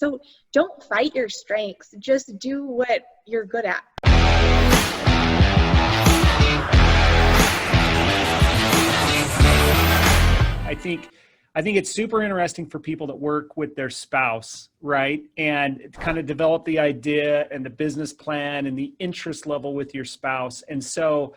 So don't fight your strengths. Just do what you're good at. I think it's super interesting for people that work with their spouse, right? And kind of develop the idea and the business plan and the interest level with your spouse. And so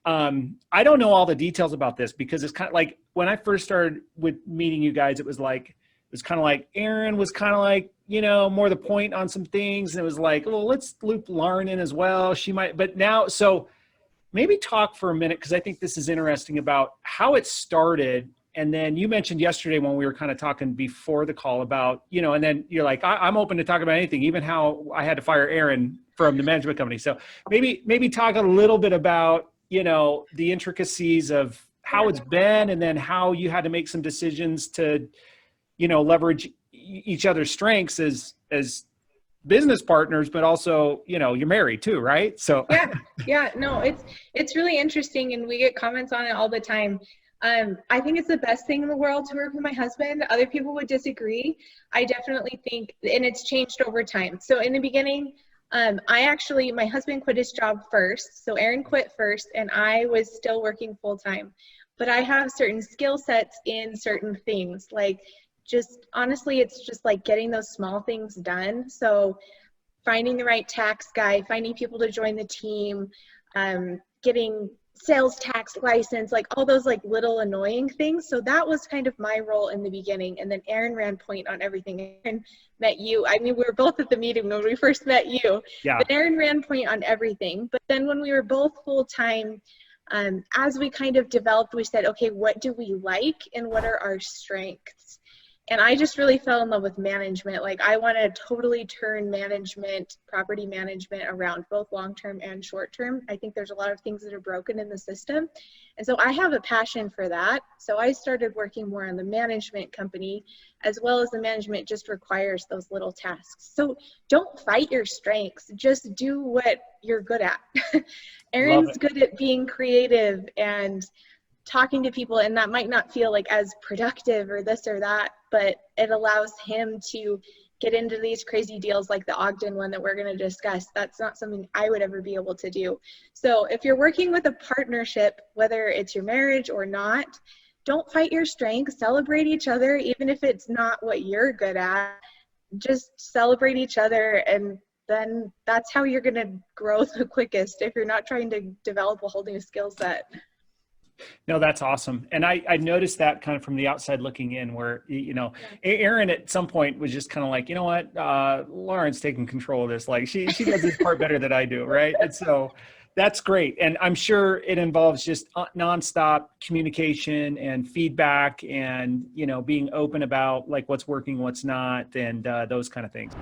I don't know all the details about this because it's kind of like when I first started with meeting you guys, it was kind of like Aaron was kind of like, more the point on some things. And it was like, well, let's loop Lauren in as well. She might, but now, so maybe talk for a minute, because I think this is interesting about how it started. And then you mentioned yesterday when we were kind of talking before the call about, and then you're like, I'm open to talk about anything, even how I had to fire Aaron from the management company. So maybe talk a little bit about, the intricacies of how it's been, and then how you had to make some decisions to, leverage each other's strengths as business partners, but also, you're married too, right? So yeah, no, it's really interesting, and we get comments on it all the time. I think it's the best thing in the world to work with my husband. Other people would disagree. I definitely think, and it's changed over time. So in the beginning, my husband quit his job first. So Aaron quit first, and I was still working full time. But I have certain skill sets in certain things. Like, just honestly, it's just like getting those small things done. So finding the right tax guy, finding people to join the team, getting sales tax license, like all those like little annoying things. So that was kind of my role in the beginning. And then Aaron ran point on everything. Aaron met you. I mean, we were both at the meeting when we first met you. Yeah. But Aaron ran point on everything. But then when we were both full time, as we kind of developed, we said, okay, what do we like and what are our strengths? And I just really fell in love with management. Like, I want to totally turn management, property management around, both long-term and short-term. I think there's a lot of things that are broken in the system. And so I have a passion for that. So I started working more on the management company, as well as the management just requires those little tasks. So don't fight your strengths. Just do what you're good at. Aaron's good at being creative and talking to people, and that might not feel like as productive or this or that, but it allows him to get into these crazy deals like the Ogden one that we're going to discuss. That's not something I would ever be able to do. So if you're working with a partnership, whether it's your marriage or not, don't fight your strengths. Celebrate each other, even if it's not what you're good at. Just celebrate each other, and then that's how you're going to grow the quickest if you're not trying to develop a whole new skill set. No, that's awesome. And I noticed that kind of from the outside looking in, where, Aaron at some point was just kind of like, what, Lauren's taking control of this. Like, she does this part better than I do. Right. And so that's great. And I'm sure it involves just nonstop communication and feedback and, being open about like what's working, what's not, and those kind of things.